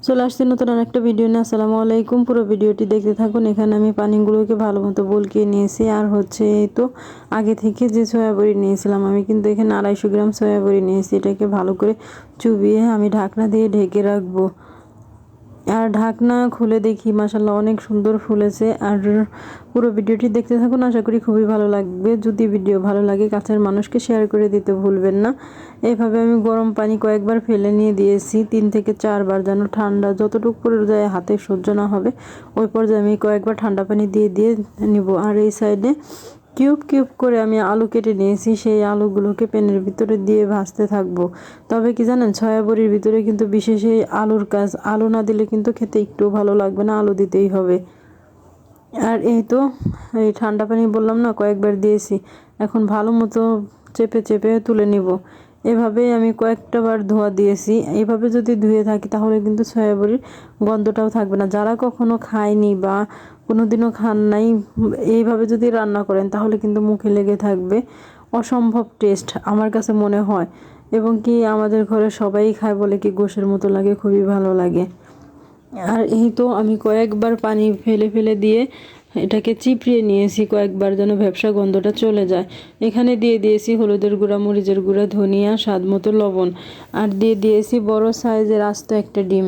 চলে আসছি নতুন আরেকটা ভিডিও নিয়ে। আসসালামু আলাইকুম। পুরো ভিডিওটি দেখতে থাকুন। এখানে আমি পানিগুলোকে ভালো মতো বলকিয়ে নিয়েছি। আর হচ্ছে এই তো আগে থেকে যে সয়া বড়ি নিয়েছিলাম, আমি কিন্তু এখানে 250 গ্রাম সয়া বড়ি নিয়েছি। এটাকে ভালো করে চুবিয়ে আমি ঢাকনা দিয়ে ঢেকে রাখবো। আর ঢাকনা খুলে দেখি মাশাআল্লাহ অনেক সুন্দর ফুলেছে। আর পুরো ভিডিওটি দেখতে থাকুন, আশা করি খুবই ভালো লাগবে। যদি ভিডিও ভালো লাগে কাছের মানুষকে শেয়ার করে দিতে ভুলবেন না। এইভাবে আমি গরম পানি কয়েকবার ফেলে নিয়ে দিয়েছি, 3 থেকে 4 বার, যেন ঠান্ডা যতটুকু পর্যায়ে হাতে সহ্য না হবে ওই পর্যায়ে আমি কয়েকবার ঠান্ডা পানি দিয়ে দিয়ে নিব। আর এই সাইডে কিউব কিউব করে আমি আলু কেটে নিয়েছি, সেই আলুগুলোকে প্যানের ভিতরে দিয়ে ভাজতে থাকবো। তবে কি জানেন, সয়া বড়ির ভিতরে কিন্তু বিশেষ এই আলুর কাজ, আলু না দিলে কিন্তু খেতে একটু ভালো লাগবে না, আলু দিতেই হবে। আর এই তো এই ঠান্ডা পানি বললাম না কয়েকবার দিয়েছি, এখন ভালো মতো চেপে চেপে তুলে নিব। এভাবেই আমি কয়েকটা বার ধোয়া দিয়েছি। এইভাবে যদি ধুয়ে থাকি তাহলে কিন্তু সয়া বড়ির গন্ধটাও থাকবে না। যারা কখনো খায়নি বা কোনোদিনও খান নাই, এইভাবে যদি রান্না করেন তাহলে কিন্তু মুখে লেগে থাকবে। অসম্ভব টেস্ট আমার কাছে মনে হয়, এবং কি আমাদের ঘরে সবাই খায় বলে কি গোশের মতো লাগে, খুবই ভালো লাগে। আর এই তো আমি কয়েকবার পানি ফেলে ফেলে দিয়ে এটাকে চিপড়িয়ে নিয়েছি কয়েকবার, যেন ভ্যাপসা গন্ধটা চলে যায়। এখানে দিয়ে দিয়েছি হলুদের গুঁড়া, মরিচের গুঁড়া, ধনিয়া, স্বাদ মতো লবণ, আর দিয়ে দিয়েছি বড় সাইজের আস্ত একটা ডিম।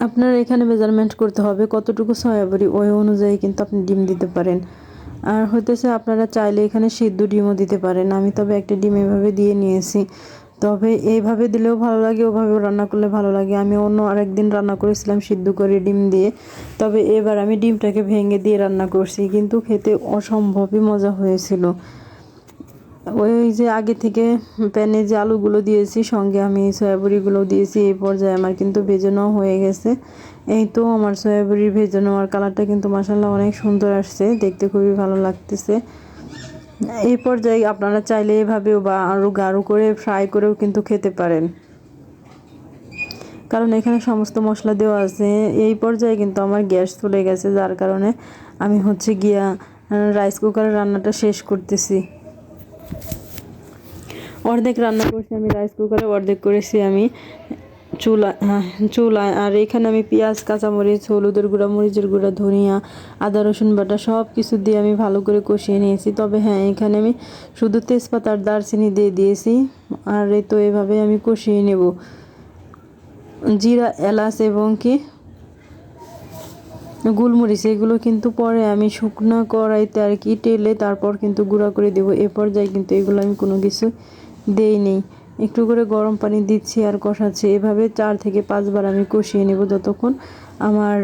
আপনার এখানে মেজারমেন্ট করতে হবে কতটুকু সয়া বড়ি, ওই অনুযায়ী কিন্তু আপনি ডিম দিতে পারেন। আর হতেছে আপনারা চাইলে এখানে সিদ্ধ ডিমও দিতে পারেন। আমি তবে একটা ডিম এভাবে দিয়ে নিয়েছি। তবে এইভাবে দিলেও ভালো লাগে, ওভাবেও রান্না করলে ভালো লাগে। আমি অন্য আরেকদিন রান্না করেছিলাম সিদ্ধ করে ডিম দিয়ে, তবে এবার আমি ডিমটাকে ভেঙে দিয়ে রান্না করছি, কিন্তু খেতে অসম্ভবই মজা হয়েছিল। ওই যে আগে থেকে প্যানে যে আলুগুলো দিয়েছি, সঙ্গে আমি সয়াবড়িগুলো দিয়েছি। এই পর্যায়ে আমার কিন্তু ভেজানো হয়ে গেছে। এই তো আমার সয়াবড়ির ভেজানো আর কালারটা কিন্তু মাশাআল্লাহ অনেক সুন্দর আসছে, দেখতে খুবই ভালো লাগতেছে। এই পর্যায়ে আপনারা চাইলে এভাবেও বা আরও গাঢ় করে ফ্রাই করেও কিন্তু খেতে পারেন, কারণ এখানে সমস্ত মশলা দেওয়া আছে। এই পর্যায়ে কিন্তু আমার গ্যাস চলে গেছে, যার কারণে আমি হচ্ছে গিয়া রাইস কুকারে রান্নাটা শেষ করতেছি। অর্ধেক রান্না করছি আমি রাইস কুকারে, অর্ধেক করেছি আমি চুলায়। আর এখানে আমি পেঁয়াজ, কাঁচামরিচ, হলুদের গুঁড়া, মরিচের গুঁড়া, ধনিয়া, আদা রসুন বাটা সব কিছু দিয়ে আমি ভালো করে কষিয়ে নিয়েছি। তবে হ্যাঁ, এখানে আমি শুধু তেজপাতা আর দারচিনি দিয়ে দিয়েছি। আর এই তো এভাবে আমি কষিয়ে নেব। জিরা, এলাচ এবং কি গোলমরিচ, এগুলো কিন্তু পরে আমি শুকনো কড়াইতে আর কি টেলে তারপর কিন্তু গুঁড়া করে দেবো। এ পর্যায়ে কিন্তু এগুলো আমি কোনো কিছু দেইনি, একটু করে গরম পানি দিচ্ছি আর কষাচ্ছি। এভাবে 4 থেকে 5 বার আমি কষিয়ে নেব, যতক্ষণ আমার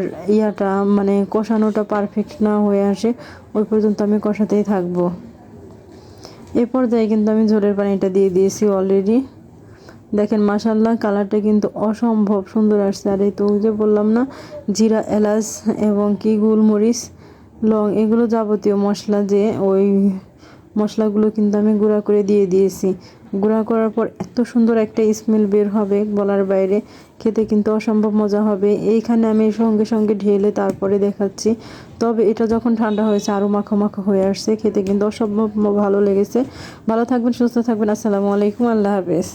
মানে কষানোটা পারফেক্ট না হয়ে আসে ওই পর্যন্ত আমি কষাতেই থাকবো। এ পর্যায়ে কিন্তু আমি ঝোলের পানিটা দিয়ে দিয়েছি অলরেডি। দেখেন মাশাআল্লাহ কালারটা কিন্তু অসম্ভব সুন্দর আসছে। আর এই তো যে বললাম না, জিরা, এলাচ এবং কি গোলমরিচ, লং, এগুলো যাবতীয় মশলা, যে ওই মশলাগুলো কিন্তু আমি গুঁড়া করে দিয়ে দিয়েছি। গুঁড়া করার পর এত সুন্দর একটা স্মেল বের হবে বলার বাইরে, খেতে কিন্তু অসম্ভব মজা হবে। এইখানে আমি সঙ্গে সঙ্গে ঢেলে তারপরে দেখাচ্ছি। তবে এটা যখন ঠান্ডা হয়েছে আরও মাখো মাখো হয়ে আসছে, খেতে কিন্তু অসম্ভব ভালো লেগেছে। ভালো থাকবেন, সুস্থ থাকবেন। আসসালামু আলাইকুম, আল্লাহ হাফেজ।